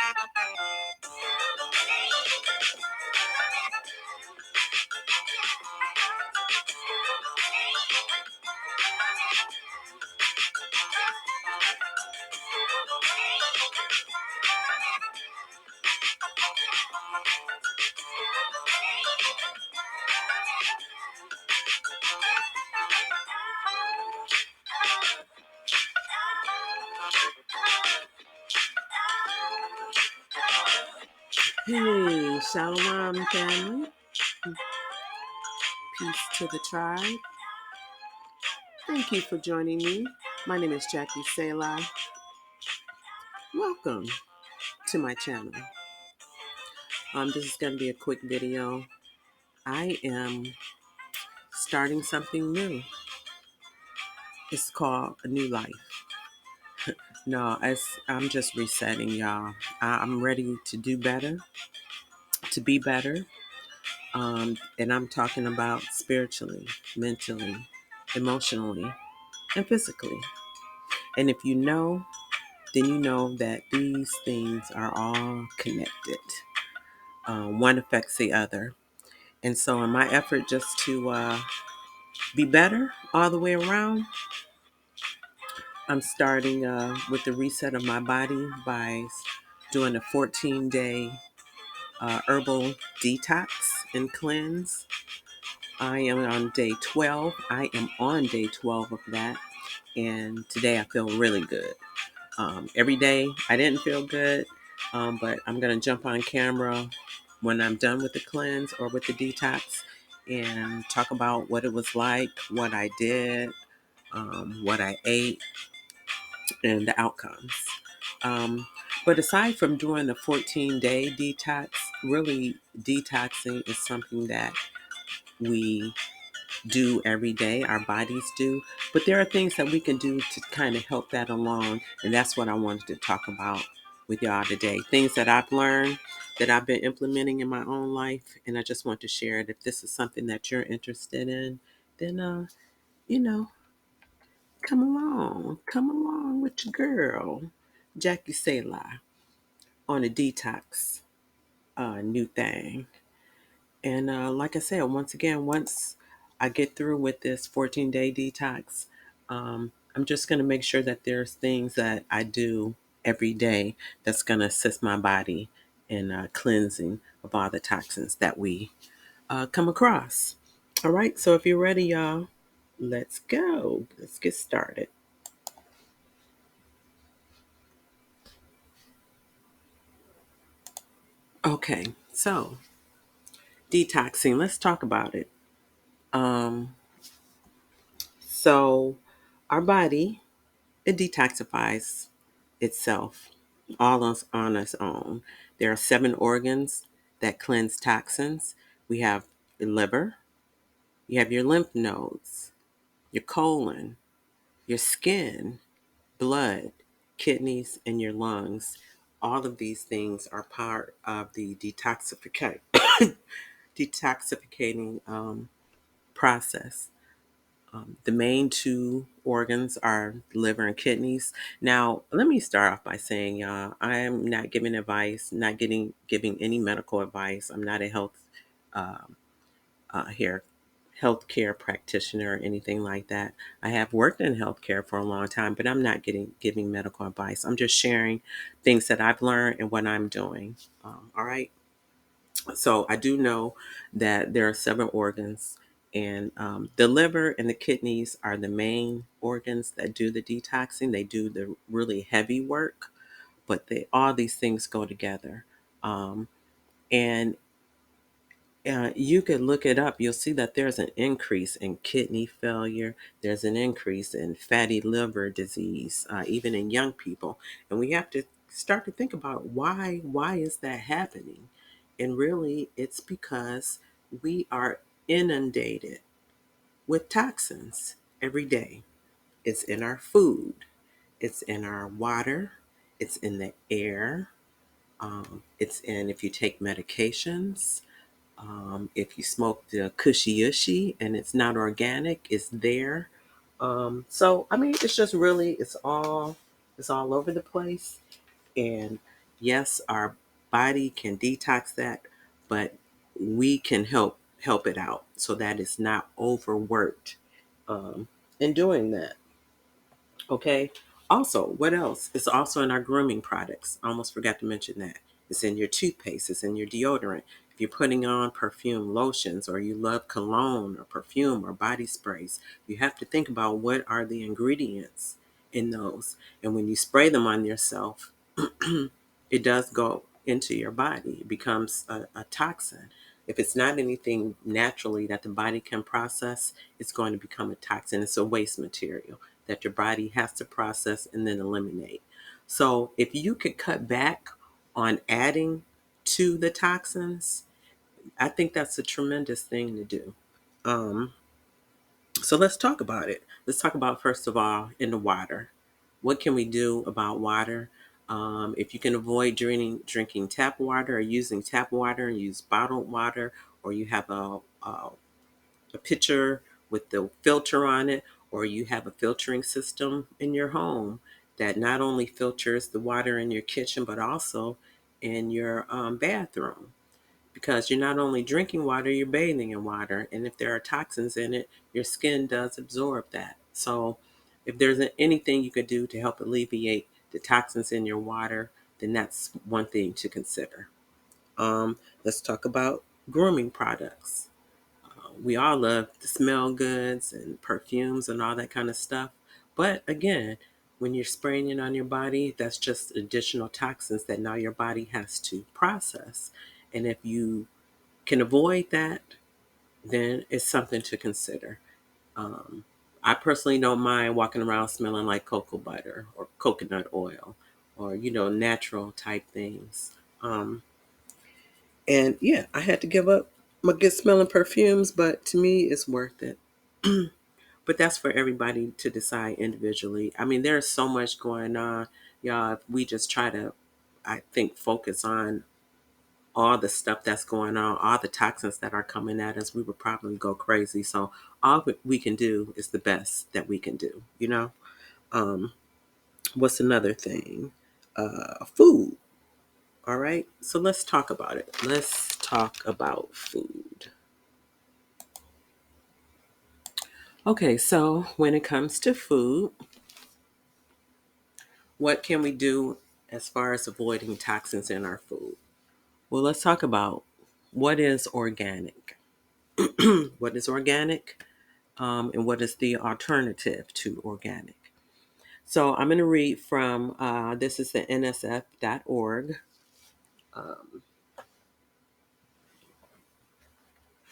Hey, Shalom family. Peace to the tribe. Thank you for joining me. My name is Jackie Selah. Welcome to my channel. This is going to be a quick video. I am starting something new. It's called A New Life. No, I'm just resetting, y'all. I'm ready to do better, to be better. And I'm talking about spiritually, mentally, emotionally, and physically. And if you know, then you know that these things are all connected. One affects the other. And so in my effort just to be better all the way around, I'm starting with the reset of my body by doing a 14-day herbal detox and cleanse. I am on day 12. I am on day 12 of that. And today I feel really good. Every day I didn't feel good, but I'm going to jump on camera when I'm done with the cleanse or with the detox and talk about what it was like, what I did, what I ate, and the outcomes. But aside from doing the 14-day detox, really detoxing is something that we do every day, our bodies do, but there are things that we can do to kind of help that along, and that's what I wanted to talk about with y'all today. Things that I've learned, that I've been implementing in my own life, and I just want to share it. If this is something that you're interested in, then you know, come along with your girl, Jackie Selah, on a detox new thing. And like I said, once I get through with this 14-day detox, I'm just going to make sure that there's things that I do every day that's going to assist my body in cleansing of all the toxins that we come across. All right, so if you're ready, y'all, let's go. Let's get started. Okay, so detoxing, let's talk about it. So our body, it detoxifies itself all on its own. There are 7 organs that cleanse toxins. We have your liver, you have your lymph nodes, your colon, your skin, blood, kidneys, and your lungs. All of these things are part of the detoxificating process. The main 2 organs are liver and kidneys. Now, let me start off by saying, y'all, I am not giving advice, not giving any medical advice. I'm not a uh, here healthcare practitioner or anything like that. I have worked in healthcare for a long time, but I'm not giving medical advice. I'm just sharing things that I've learned and what I'm doing. All right. So I do know that there are 7 organs, and the liver and the kidneys are the main organs that do the detoxing. They do the really heavy work, but all these things go together. And you could look it up. You'll see that there's an increase in kidney failure. There's an increase in fatty liver disease, even in young people. And we have to start to think about why is that happening? And really, it's because we are inundated with toxins every day. It's in our food. It's in our water. It's in the air. It's in if you take medications. If you smoke the cushy ushy and it's not organic, it's there. So I mean, it's just really it's all over the place, and Yes, our body can detox that, but we can help it out so that it's not overworked in doing that. Okay. Also, what else? It's also in our grooming products. I almost forgot to mention that. It's in your toothpaste, it's in your deodorant. If you're putting on perfume lotions or you love cologne or perfume or body sprays, you have to think about what are the ingredients in those. And when you spray them on yourself, it does go into your body. It becomes a toxin. If it's not anything naturally that the body can process, it's going to become a toxin. It's a waste material that your body has to process and then eliminate. So if you could cut back on adding to the toxins, I think that's a tremendous thing to do. Um, so let's talk about it. Let's talk about, first of all, in the water. What can we do about water? If you can avoid drinking tap water or using tap water and use bottled water, or you have a pitcher with the filter on it, or you have a filtering system in your home that not only filters the water in your kitchen, but also in your bathroom. Because you're not only drinking water, you're bathing in water. And if there are toxins in it, your skin does absorb that. So if there's anything you could do to help alleviate the toxins in your water, then that's one thing to consider. Let's talk about grooming products. We all love the smell goods and perfumes and all that kind of stuff. But again, when you're spraying it on your body, that's just additional toxins that now your body has to process. And if you can avoid that, then it's something to consider. Um, I personally don't mind walking around smelling like cocoa butter or coconut oil or, natural type things. And yeah, I had to give up my good smelling perfumes, but to me, it's worth it. But that's for everybody to decide individually. I mean, there's so much going on. Y'all, if we just try to, I think, focus on all the stuff that's going on, all the toxins that are coming at us, we would probably go crazy. So all we can do is the best that we can do. Um, what's another thing? Food. All right. So let's talk about it. Let's talk about food. Okay. So when it comes to food, what can we do as far as avoiding toxins in our food? Well, let's talk about what is organic. What is organic? And what is the alternative to organic? So I'm going to read from this is the nsf.org. Um,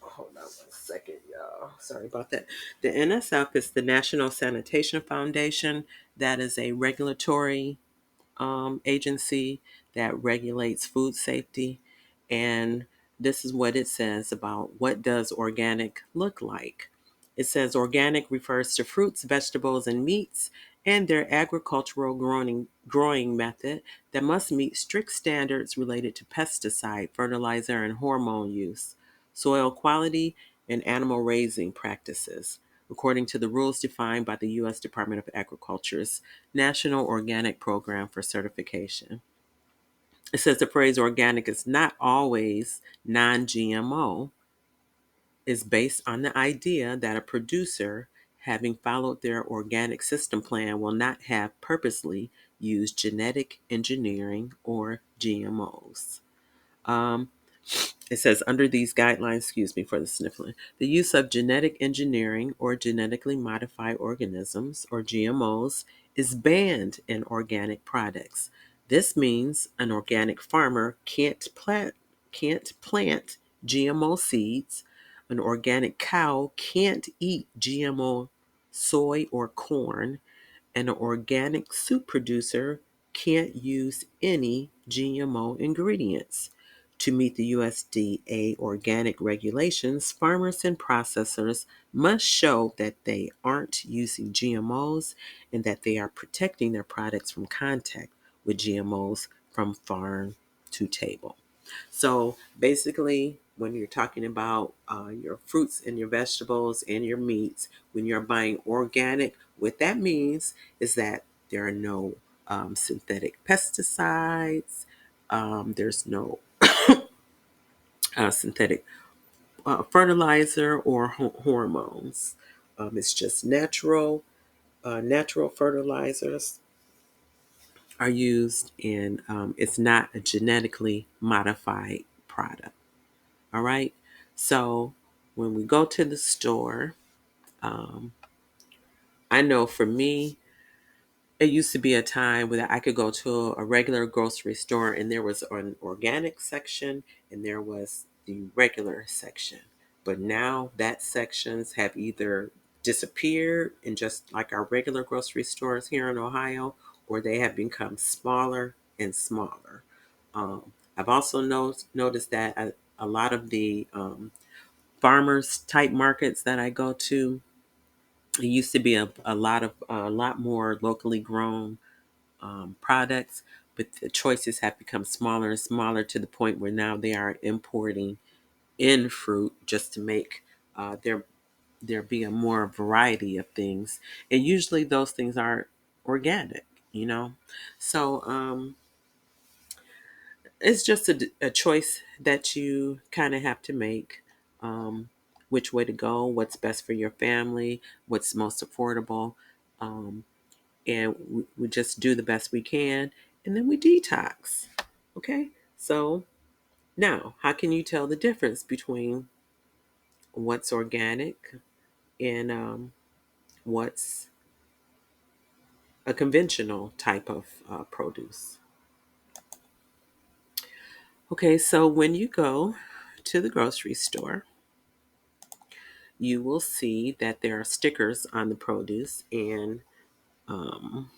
Hold on one second, y'all. Sorry about that. The NSF is the National Sanitation Foundation. That is a regulatory agency that regulates food safety. And this is what it says about what does organic look like. It says organic refers to fruits, vegetables, and meats and their agricultural growing method that must meet strict standards related to pesticide, fertilizer, and hormone use, soil quality, and animal raising practices, according to the rules defined by the U.S. Department of Agriculture's National Organic Program for Certification. It says the phrase organic is not always non GMO, is based on the idea that a producer, having followed their organic system plan, will not have purposely used genetic engineering or GMOs. Um, It says, under these guidelines, excuse me for the sniffling, the use of genetic engineering or genetically modified organisms or GMOs is banned in organic products. This means an organic farmer can't plant GMO seeds. An organic cow can't eat GMO soy or corn. And an organic soup producer can't use any GMO ingredients. To meet the USDA organic regulations, farmers and processors must show that they aren't using GMOs and that they are protecting their products from contact with GMOs from farm to table. So basically, when you're talking about your fruits and your vegetables and your meats, when you're buying organic, what that means is that there are no synthetic pesticides, There's no synthetic fertilizer or hormones. It's just natural. Natural fertilizers are used, and it's not a genetically modified product. All right. So when we go to the store, um, I know for me, it used to be a time where I could go to a regular grocery store and there was an organic section and there was the regular section. But now that sections have either disappeared in just like our regular grocery stores here in Ohio, or they have become smaller and smaller. I've also noticed that a lot of the farmers type markets that I go to, it used to be a lot more locally grown products, but the choices have become smaller and smaller to the point where now they are importing in fruit just to make there be a more variety of things, and usually those things are organic, you know. So it's just a choice that you kind of have to make. Which way to go, what's best for your family, what's most affordable. And we just do the best we can, and then we detox. Okay, so now how can you tell the difference between what's organic and what's a conventional type of produce? Okay, so when you go to the grocery store, you will see that there are stickers on the produce, and um,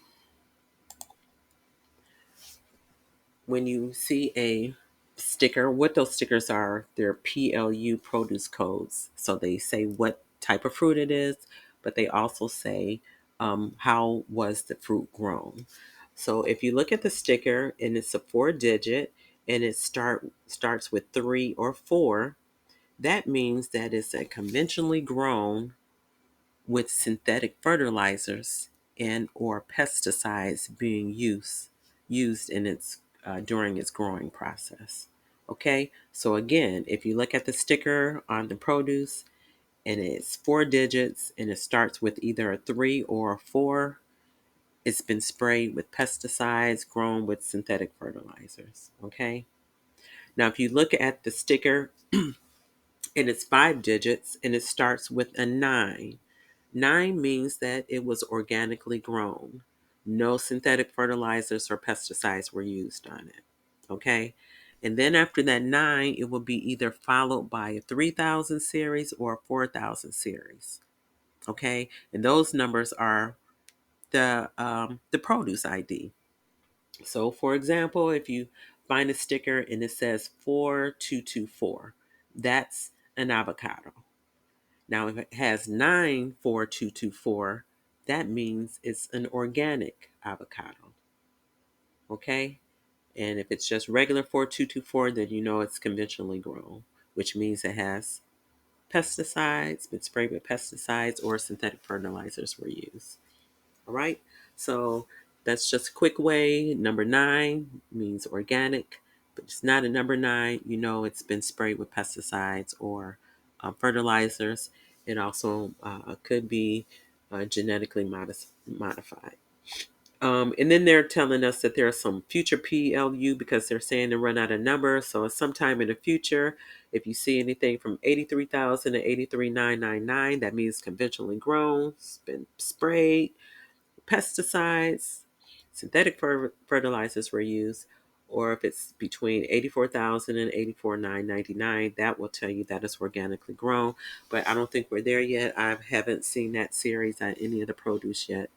when you see a sticker, what those stickers are, they're PLU produce codes. So they say what type of fruit it is, but they also say how was the fruit grown. So if you look at the sticker and it's a 4 digit and it starts with 3 or 4, that means that it's a conventionally grown with synthetic fertilizers and or pesticides being used in its during its growing process. Okay, so again, if you look at the sticker on the produce and it's 4 digits and it starts with either a 3 or a 4, it's been sprayed with pesticides grown with synthetic fertilizers. Okay, now if you look at the sticker and it's 5 digits and it starts with a 9, 9 means that it was organically grown. No synthetic fertilizers or pesticides were used on it. Okay. And then after that 9, it will be either followed by a 3,000 series or a 4,000 series. Okay. And those numbers are the produce ID. So for example, if you find a sticker and it says 4224, that's an avocado. Now, if it has 94224, that means it's an organic avocado. Okay? And if it's just regular 4224, then you know it's conventionally grown, which means it has pesticides, been sprayed with pesticides, or synthetic fertilizers were used. All right? So that's just a quick way. Number 9 means organic, but it's not a number 9. You know it's been sprayed with pesticides or fertilizers. It also could be genetically modified. And then they're telling us that there are some future PLU because they're saying they run out of numbers. So sometime in the future, if you see anything from 83,000 to 83,999, that means conventionally grown, it's been sprayed, pesticides, synthetic fertilizers were used, or if it's between 84,000 and 84,999, that will tell you that it's organically grown. But I don't think we're there yet. I haven't seen that series on any of the produce yet,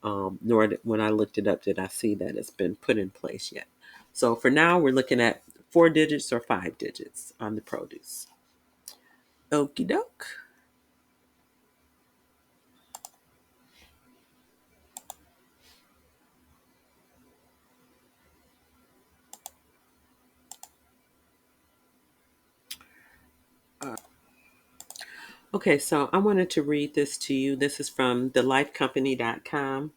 nor when I looked it up did I see that it's been put in place yet. So for now, we're looking at 4 digits or 5 digits on the produce. Okie doke. Okay, so I wanted to read this to you. This is from thelifecompany.com.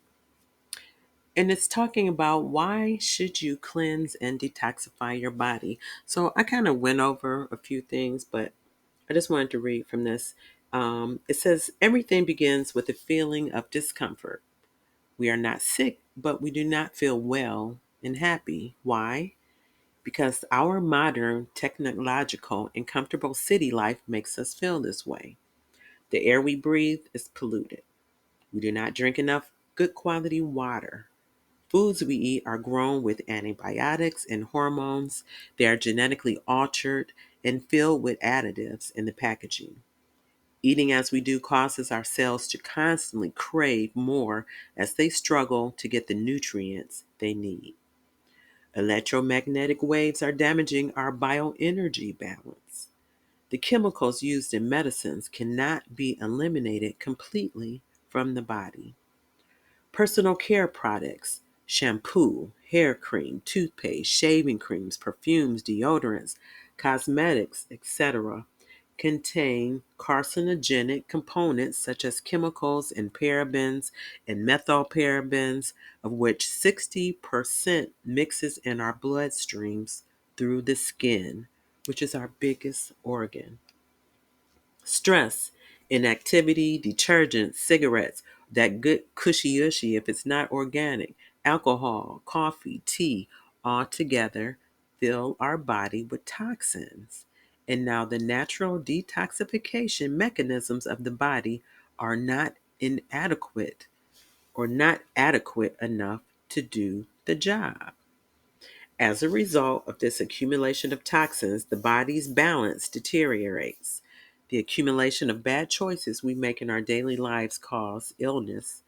And it's talking about why should you cleanse and detoxify your body. So I kind of went over a few things, but I just wanted to read from this. It says, everything begins with a feeling of discomfort. We are not sick, but we do not feel well and happy. Why? Because our modern, technological, and comfortable city life makes us feel this way. The air we breathe is polluted. We do not drink enough good quality water. Foods we eat are grown with antibiotics and hormones. They are genetically altered and filled with additives in the packaging. Eating as we do causes our cells to constantly crave more as they struggle to get the nutrients they need. Electromagnetic waves are damaging our bioenergy balance. The chemicals used in medicines cannot be eliminated completely from the body. Personal care products, shampoo, hair cream, toothpaste, shaving creams, perfumes, deodorants, cosmetics, etc., contain carcinogenic components such as chemicals and parabens and methylparabens, of which 60% mixes in our bloodstreams through the skin, which is our biggest organ. Stress, inactivity, detergents, cigarettes, that good cushy ushy if it's not organic, alcohol, coffee, tea, all together fill our body with toxins. And now the natural detoxification mechanisms of the body are not inadequate or not adequate enough to do the job. As a result of this accumulation of toxins, the body's balance deteriorates. The accumulation of bad choices we make in our daily lives cause illnesses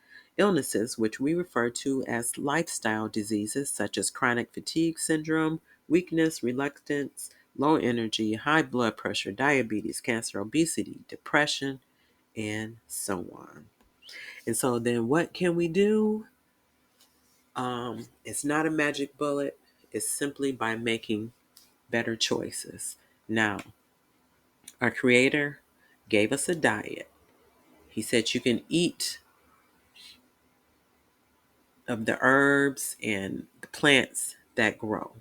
which we refer to as lifestyle diseases such as chronic fatigue syndrome, weakness, reluctance, low energy, high blood pressure, diabetes, cancer, obesity, depression, and so on. And so then what can we do? It's not a magic bullet. It's simply by making better choices. Now, our Creator gave us a diet. He said you can eat of the herbs and the plants that grow,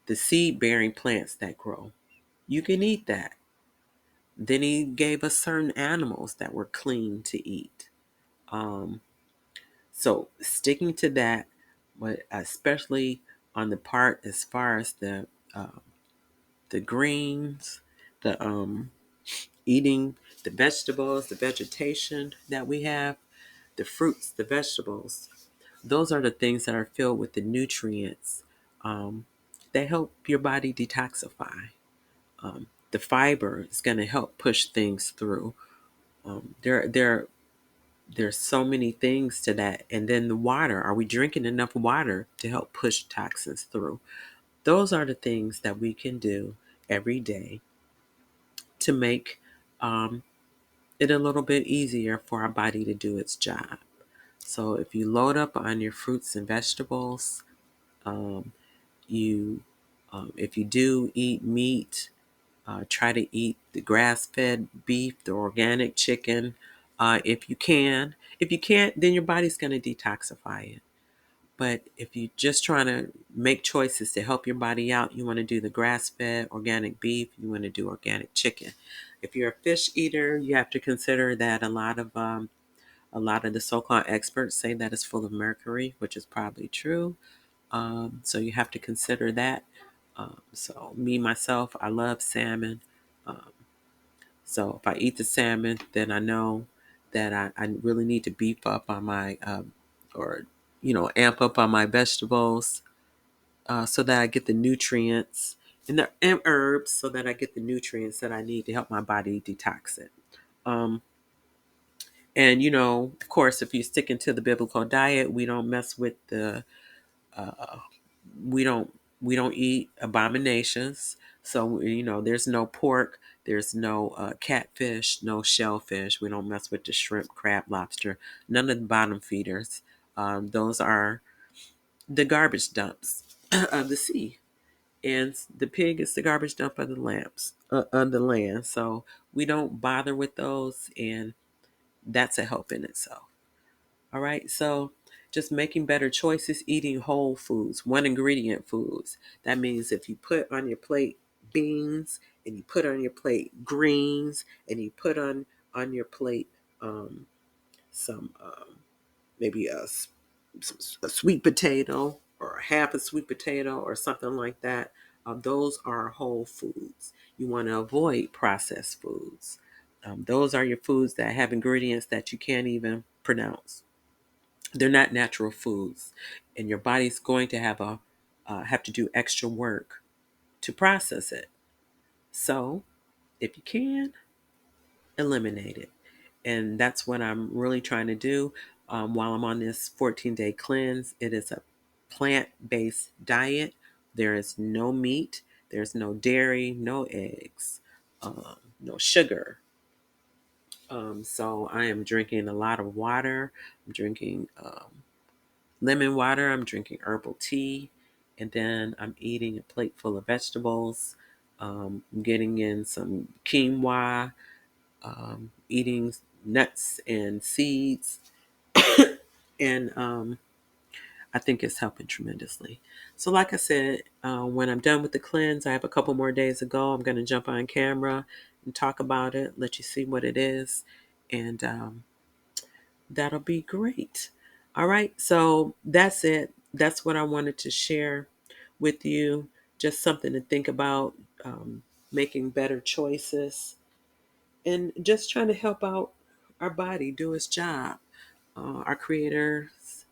the seed bearing plants that grow. You can eat that. Then He gave us certain animals that were clean to eat. Um, so, sticking to that, but especially on the part as far as the greens, the eating the vegetables, the vegetation that we have, the fruits, the vegetables. Those are the things that are filled with the nutrients. Um, they help your body detoxify. The fiber is going to help push things through. There's so many things to that. And then the water. Are we drinking enough water to help push toxins through? Those are the things that we can do every day to make it a little bit easier for our body to do its job. So if you load up on your fruits and vegetables, um, you if you do eat meat, try to eat the grass-fed beef, the organic chicken, if you can. If you can't, then your body's going to detoxify it. But if you're just trying to make choices to help your body out, you want to do the grass-fed organic beef, you want to do organic chicken. If you're a fish eater, you have to consider that a lot of the so-called experts say that it's full of mercury, which is probably true. So you have to consider that. So me myself, I love salmon. Um, so if I eat the salmon, then I know that I really need to beef up on my or amp up on my vegetables so that I get the nutrients and herbs so that I get the nutrients that I need to help my body detox it. Um, and of course, if you're sticking to the biblical diet, we don't mess with the uh, we don't we don't eat abominations. So there's no pork, there's no catfish, no shellfish. We don't mess with the shrimp, crab, lobster. None of the bottom feeders. Those are the garbage dumps of the sea, and the pig is the garbage dump of the lamps of the land. So we don't bother with those, and that's a help in itself. All right, so just making better choices, eating whole foods, one ingredient foods. That means if you put on your plate beans, and you put on your plate greens, and you put on your plate some maybe a sweet potato or half a sweet potato or something like that. Those are whole foods. You want to avoid processed foods. Those are your foods that have ingredients that you can't even pronounce. They're not natural foods, and your body's going to have to do extra work to process it. So, if you can, eliminate it. And that's what I'm really trying to do while I'm on this 14-day cleanse. It is a plant-based diet. There is no meat, there's no dairy, no eggs, no sugar. So I am drinking a lot of water. I'm drinking lemon water. I'm drinking herbal tea. And then I'm eating a plate full of vegetables. I'm getting in some quinoa, eating nuts and seeds, and I think it's helping tremendously. So, like I said, when I'm done with the cleanse, I have a couple more days to go. I'm going to jump on camera and talk about it, let you see what it is, and that'll be great. All right, so that's it. That's what I wanted to share with you. Just something to think about, making better choices, and just trying to help out our body do its job. Our creators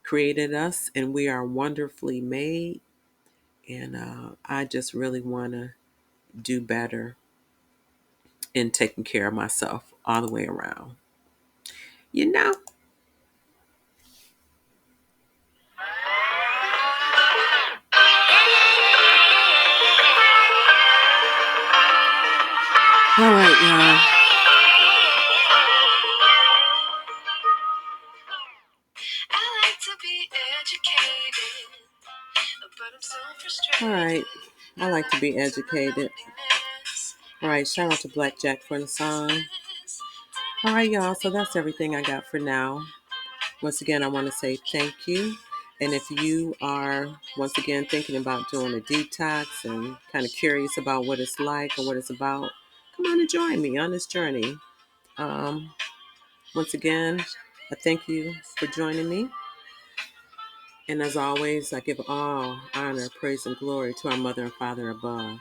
created us, and we are wonderfully made. And I just really want to do better in taking care of myself all the way around. You know? All right, y'all. All right. I like to be educated. All right. Shout out to Blackjack for the song. All right, y'all. So that's everything I got for now. Once again, I want to say thank you. And if you are, once again, thinking about doing a detox and kind of curious about what it's like or what it's about, come on and join me on this journey. Um, Once again, I thank you for joining me. And as always, I give all honor, praise, and glory to our Mother and Father above.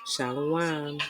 Shalom.